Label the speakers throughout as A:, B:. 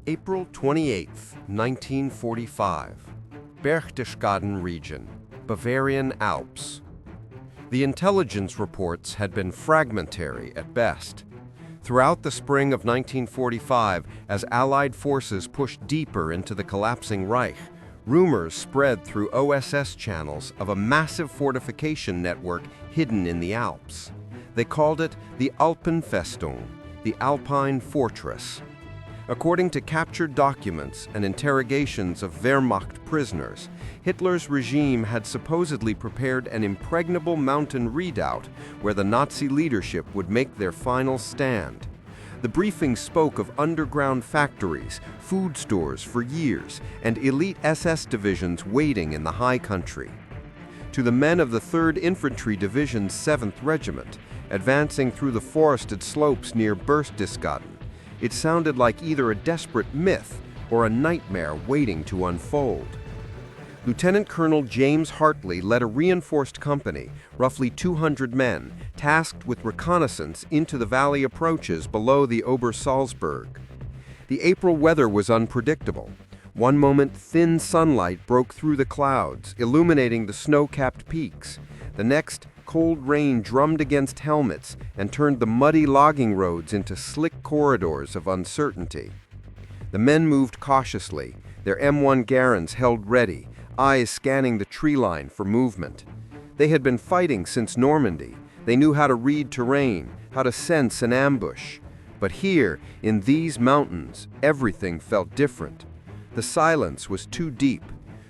A: April 28, 1945. Berchtesgaden region, Bavarian Alps. The intelligence reports had been fragmentary at best. Throughout the spring of 1945, as Allied forces pushed deeper into the collapsing Reich, rumors spread through OSS channels of a massive fortification network hidden in the Alps. They called it the Alpenfestung, the Alpine Fortress. According to captured documents and interrogations of Wehrmacht prisoners, Hitler's regime had supposedly prepared an impregnable mountain redoubt where the Nazi leadership would make their final stand. The briefing spoke of underground factories, food stores for years, and elite SS divisions waiting in the high country. To the men of the 3rd Infantry Division's 7th Regiment, advancing through the forested slopes near Berchtesgaden, it sounded like either a desperate myth or a nightmare waiting to unfold. Lieutenant Colonel James Hartley led a reinforced company, roughly 200 men, tasked with reconnaissance into the valley approaches below the Obersalzberg. The April weather was unpredictable. One moment, thin sunlight broke through the clouds, illuminating the snow-capped peaks. The next, cold rain drummed against helmets and turned the muddy logging roads into slick corridors of uncertainty. The men moved cautiously, their M1 Garans held ready, eyes scanning the tree line for movement. They had been fighting since Normandy. They knew how to read terrain, how to sense an ambush. But here, in these mountains, everything felt different. The silence was too deep.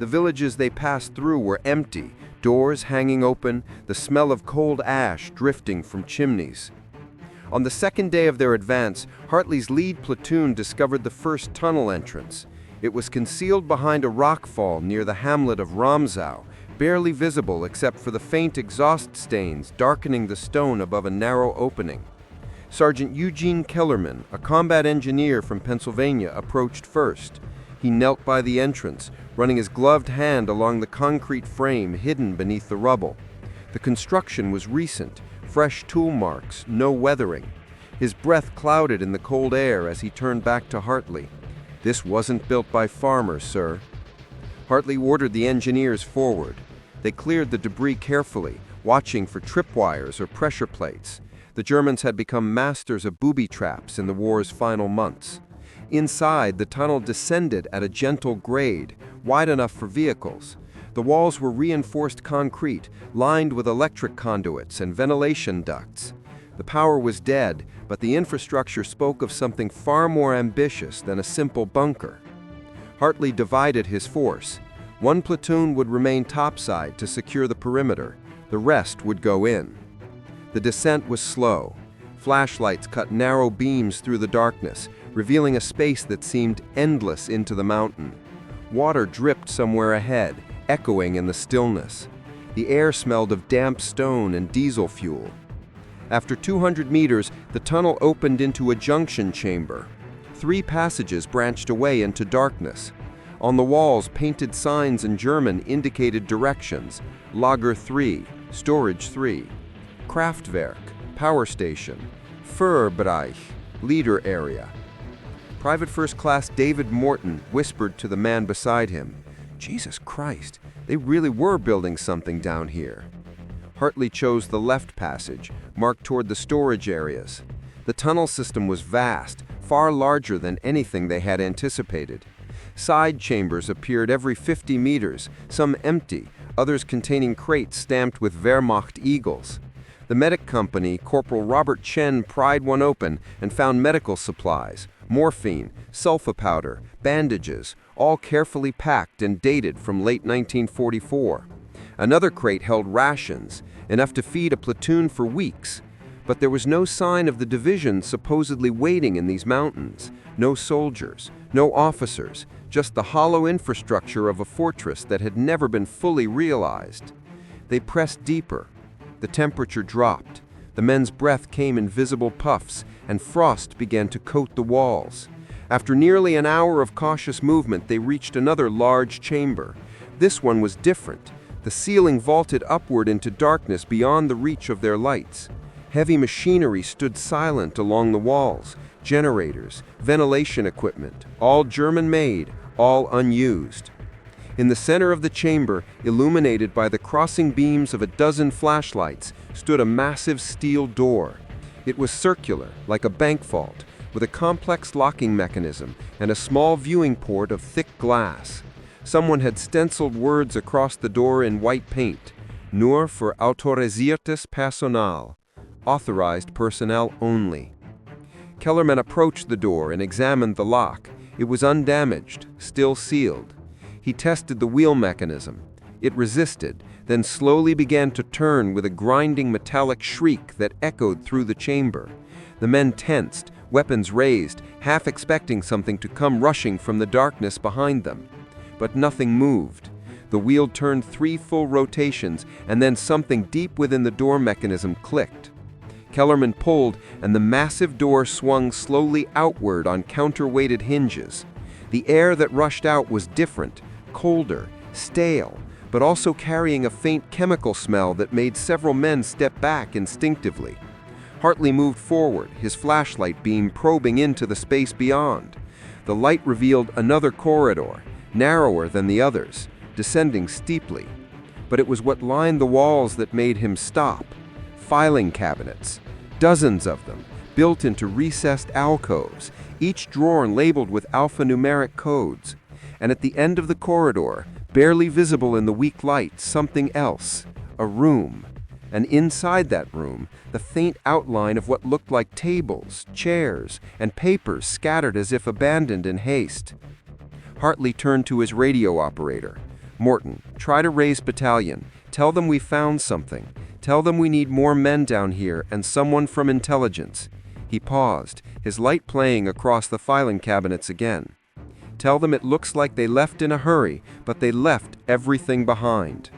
A: The villages they passed through were empty, doors hanging open, the smell of cold ash drifting from chimneys. On the second day of their advance, Hartley's lead platoon discovered the first tunnel entrance. It was concealed behind a rockfall near the hamlet of Ramsau, barely visible except for the faint exhaust stains darkening the stone above a narrow opening. Sergeant Eugene Kellerman, a combat engineer from Pennsylvania, approached first. He knelt by the entrance, running his gloved hand along the concrete frame hidden beneath the rubble. The construction was recent, fresh tool marks, no weathering. His breath clouded in the cold air as he turned back to Hartley. "This wasn't built by farmers, sir." Hartley ordered the engineers forward. They cleared the debris carefully, watching for tripwires or pressure plates. The Germans had become masters of booby traps in the war's final months. Inside, the tunnel descended at a gentle grade, wide enough for vehicles. The walls were reinforced concrete, lined with electric conduits and ventilation ducts. The power was dead, but the infrastructure spoke of something far more ambitious than a simple bunker. Hartley divided his force. One platoon would remain topside to secure the perimeter. The rest would go in. The descent was slow. Flashlights cut narrow beams through the darkness, revealing a space that seemed endless into the mountain. Water dripped somewhere ahead, echoing in the stillness. The air smelled of damp stone and diesel fuel. After 200 meters, the tunnel opened into a junction chamber. 3 passages branched away into darkness. On the walls, painted signs in German indicated directions: Lager 3, Storage 3, Kraftwerk, Power Station, Führerbereich, Leader Area. Private First Class David Morton whispered to the man beside him, "Jesus Christ, they really were building something down here." Hartley chose the left passage, marked toward the storage areas. The tunnel system was vast, far larger than anything they had anticipated. Side chambers appeared every 50 meters, some empty, others containing crates stamped with Wehrmacht eagles. The medic company, Corporal Robert Chen, pried one open and found medical supplies, morphine, sulfa powder, bandages, all carefully packed and dated from late 1944. Another crate held rations, enough to feed a platoon for weeks. But there was no sign of the division supposedly waiting in these mountains. No soldiers, no officers, just the hollow infrastructure of a fortress that had never been fully realized. They pressed deeper. The temperature dropped. The men's breath came in visible puffs, and frost began to coat the walls. After nearly an hour of cautious movement, they reached another large chamber. This one was different. The ceiling vaulted upward into darkness beyond the reach of their lights. Heavy machinery stood silent along the walls, generators, ventilation equipment, all German-made, all unused. In the center of the chamber, illuminated by the crossing beams of a dozen flashlights, stood a massive steel door. It was circular, like a bank vault, with a complex locking mechanism and a small viewing port of thick glass. Someone had stenciled words across the door in white paint, "Nur für autorisiertes Personal," authorized personnel only. Kellerman approached the door and examined the lock. It was undamaged, still sealed. He tested the wheel mechanism. It resisted, then slowly began to turn with a grinding metallic shriek that echoed through the chamber. The men tensed, weapons raised, half expecting something to come rushing from the darkness behind them. But nothing moved. The wheel turned 3 full rotations, and then something deep within the door mechanism clicked. Kellerman pulled, and the massive door swung slowly outward on counterweighted hinges. The air that rushed out was different, colder, stale, but also carrying a faint chemical smell that made several men step back instinctively. Hartley moved forward, his flashlight beam probing into the space beyond. The light revealed another corridor, narrower than the others, descending steeply. But it was what lined the walls that made him stop. Filing cabinets, dozens of them, built into recessed alcoves, each drawer labeled with alphanumeric codes. And at the end of the corridor, barely visible in the weak light, something else, a room. And inside that room, the faint outline of what looked like tables, chairs, and papers scattered as if abandoned in haste. Hartley turned to his radio operator. "Morton, try to raise battalion. Tell them we found something. Tell them we need more men down here and someone from intelligence." He paused, his light playing across the filing cabinets again. "Tell them it looks like they left in a hurry, but they left everything behind."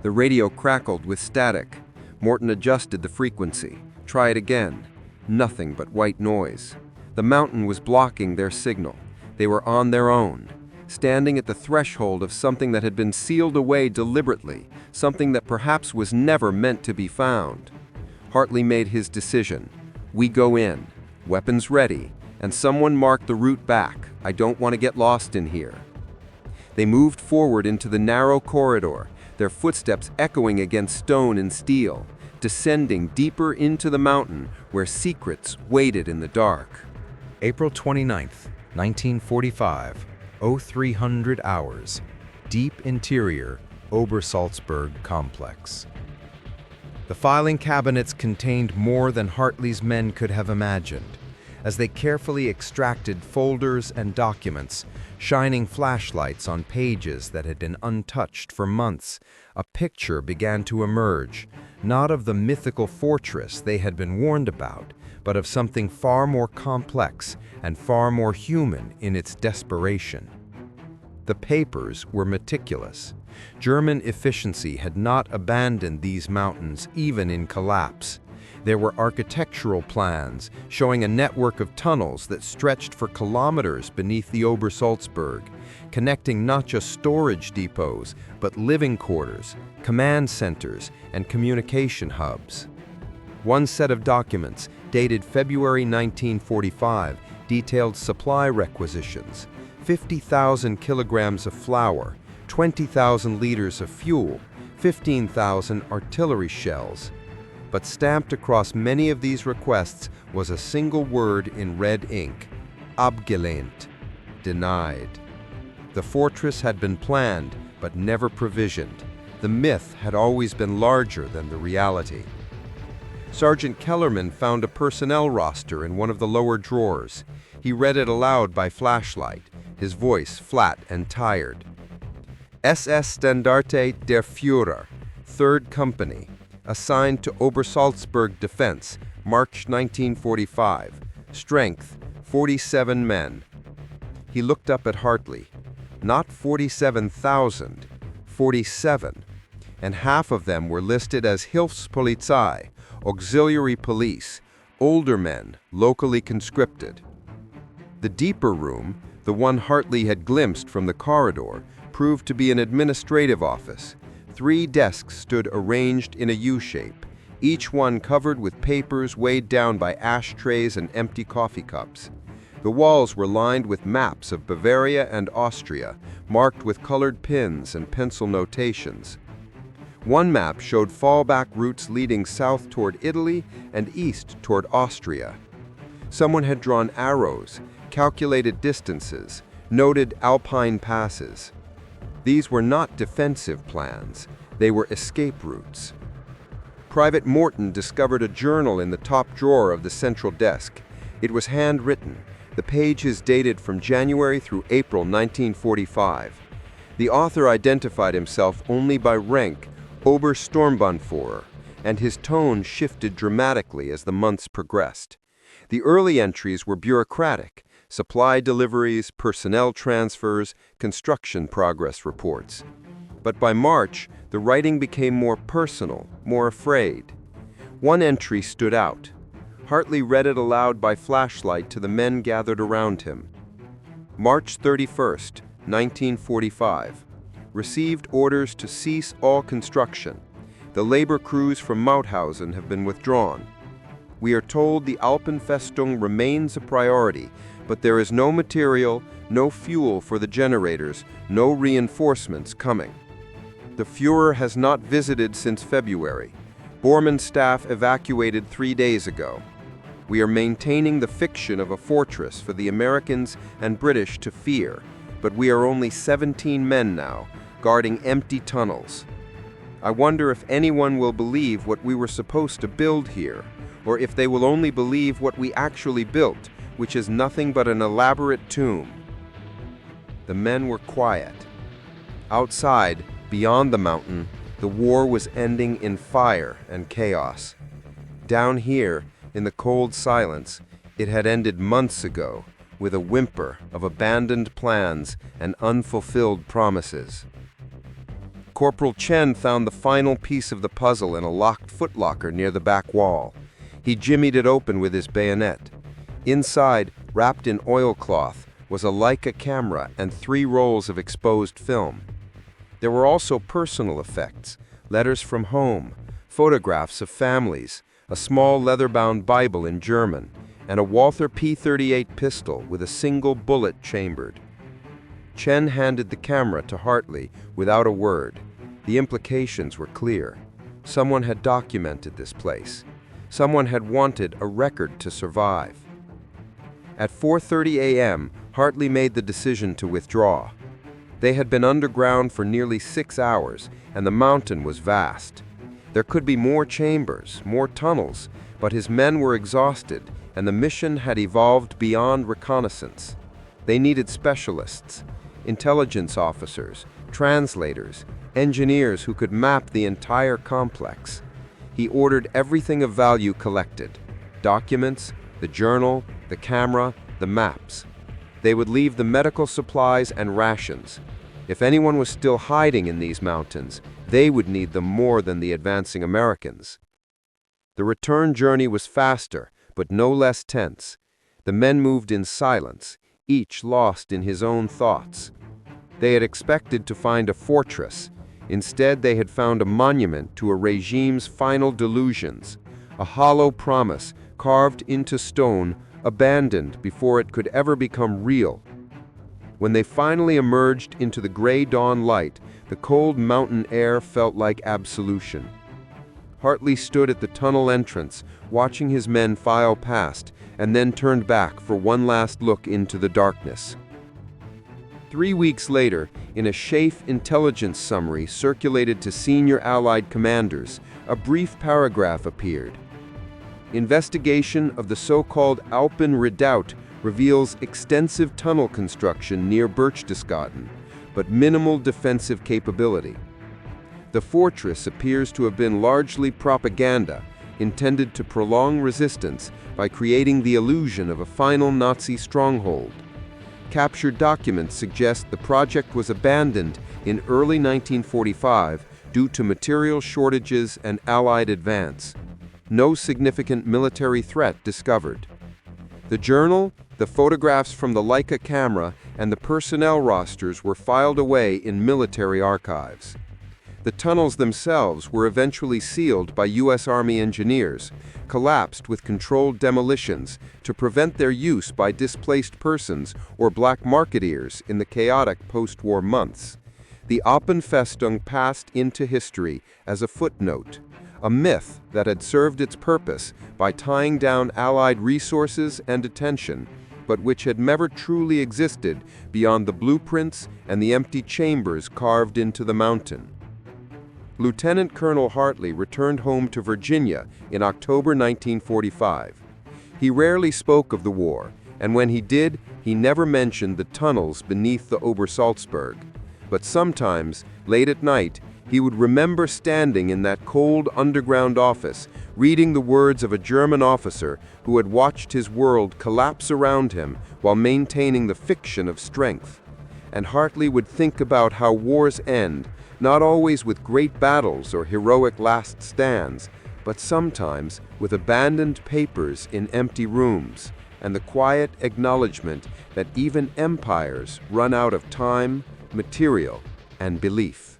A: The radio crackled with static. Morton adjusted the frequency. Try it again. Nothing but white noise. The mountain was blocking their signal. They were on their own, standing at the threshold of something that had been sealed away deliberately, something that perhaps was never meant to be found. Hartley made his decision. "We go in, weapons ready, and someone mark the route back. I don't want to get lost in here." They moved forward into the narrow corridor, their footsteps echoing against stone and steel, descending deeper into the mountain where secrets waited in the dark.
B: April 29th, 1945, 0300 hours, deep interior, Obersalzberg complex. The filing cabinets contained more than Hartley's men could have imagined. As they carefully extracted folders and documents, shining flashlights on pages that had been untouched for months, a picture began to emerge, not of the mythical fortress they had been warned about, but of something far more complex and far more human in its desperation. The papers were meticulous. German efficiency had not abandoned these mountains even in collapse. There were architectural plans showing a network of tunnels that stretched for kilometers beneath the Obersalzberg, connecting not just storage depots, but living quarters, command centers, and communication hubs. One set of documents, dated February 1945, detailed supply requisitions: 50,000 kilograms of flour, 20,000 liters of fuel, 15,000 artillery shells. But stamped across many of these requests was a single word in red ink: abgelehnt, denied. The fortress had been planned, but never provisioned. The myth had always been larger than the reality. Sergeant Kellerman found a personnel roster in one of the lower drawers. He read it aloud by flashlight, his voice flat and tired. SS Standarte der Führer, 3rd Company, assigned to Obersalzberg Defense, March 1945. Strength, 47 men. He looked up at Hartley. Not 47,000, 47. And half of them were listed as Hilfspolizei, auxiliary police, older men, locally conscripted. The deeper room, the one Hartley had glimpsed from the corridor, proved to be an administrative office. 3 desks stood arranged in a U-shape,
A: each one covered with papers weighed down by ashtrays and empty coffee cups. The walls were lined with maps of Bavaria and Austria, marked with colored pins and pencil notations. One map showed fallback routes leading south toward Italy and east toward Austria. Someone had drawn arrows, calculated distances, noted alpine passes. These were not defensive plans, they were escape routes. Private Morton discovered a journal in the top drawer of the central desk. It was handwritten. The page is dated from January through April 1945. The author identified himself only by rank, Obersturmbannführer, and his tone shifted dramatically as the months progressed. The early entries were bureaucratic: supply deliveries, personnel transfers, construction progress reports. But by March, the writing became more personal, more afraid. One entry stood out. Hartley read it aloud by flashlight to the men gathered around him. March 31st, 1945. Received orders to cease all construction. The labor crews from Mauthausen have been withdrawn. We are told the Alpenfestung remains a priority, but there is no material, no fuel for the generators, no reinforcements coming. The Führer has not visited since February. Bormann's staff evacuated 3 days ago. We are maintaining the fiction of a fortress for the Americans and British to fear, but we are only 17 men now, guarding empty tunnels. I wonder if anyone will believe what we were supposed to build here, or if they will only believe what we actually built, which is nothing but an elaborate tomb. The men were quiet. Outside, beyond the mountain, the war was ending in fire and chaos. Down here, in the cold silence, it had ended months ago, with a whimper of abandoned plans and unfulfilled promises. Corporal Chen found the final piece of the puzzle in a locked footlocker near the back wall. He jimmied it open with his bayonet. Inside, wrapped in oilcloth, was a Leica camera and 3 rolls of exposed film. There were also personal effects, letters from home, photographs of families, a small leather-bound Bible in German, and a Walther P38 pistol with a single bullet chambered. Chen handed the camera to Hartley without a word. The implications were clear. Someone had documented this place. Someone had wanted a record to survive. At 4:30 a.m., Hartley made the decision to withdraw. They had been underground for nearly 6 hours, and the mountain was vast. There could be more chambers, more tunnels, but his men were exhausted, and the mission had evolved beyond reconnaissance. They needed specialists, intelligence officers, translators, engineers who could map the entire complex. He ordered everything of value collected: documents, the journal, the camera, the maps. They would leave the medical supplies and rations. If anyone was still hiding in these mountains, they would need them more than the advancing Americans. The return journey was faster, but no less tense. The men moved in silence, each lost in his own thoughts. They had expected to find a fortress. Instead, they had found a monument to a regime's final delusions, a hollow promise carved into stone, abandoned before it could ever become real. When they finally emerged into the gray dawn light, the cold mountain air felt like absolution. Hartley stood at the tunnel entrance, watching his men file past, and then turned back for one last look into the darkness. 3 weeks later, in a SHAEF intelligence summary circulated to senior Allied commanders, a brief paragraph appeared. Investigation of the so-called Alpen Redoubt reveals extensive tunnel construction near Berchtesgaden, but minimal defensive capability. The fortress appears to have been largely propaganda, intended to prolong resistance by creating the illusion of a final Nazi stronghold. Captured documents suggest the project was abandoned in early 1945 due to material shortages and Allied advance. No significant military threat discovered. The journal, the photographs from the Leica camera, and the personnel rosters were filed away in military archives. The tunnels themselves were eventually sealed by U.S. Army engineers, collapsed with controlled demolitions to prevent their use by displaced persons or black marketeers in the chaotic post-war months. The Alpenfestung passed into history as a footnote, a myth that had served its purpose by tying down Allied resources and attention, but which had never truly existed beyond the blueprints and the empty chambers carved into the mountain. Lieutenant Colonel Hartley returned home to Virginia in October 1945. He rarely spoke of the war, and when he did, he never mentioned the tunnels beneath the Obersalzberg. But sometimes, late at night, he would remember standing in that cold underground office, reading the words of a German officer who had watched his world collapse around him while maintaining the fiction of strength. And Hartley would think about how wars end, not always with great battles or heroic last stands, but sometimes with abandoned papers in empty rooms, and the quiet acknowledgement that even empires run out of time, material, and belief.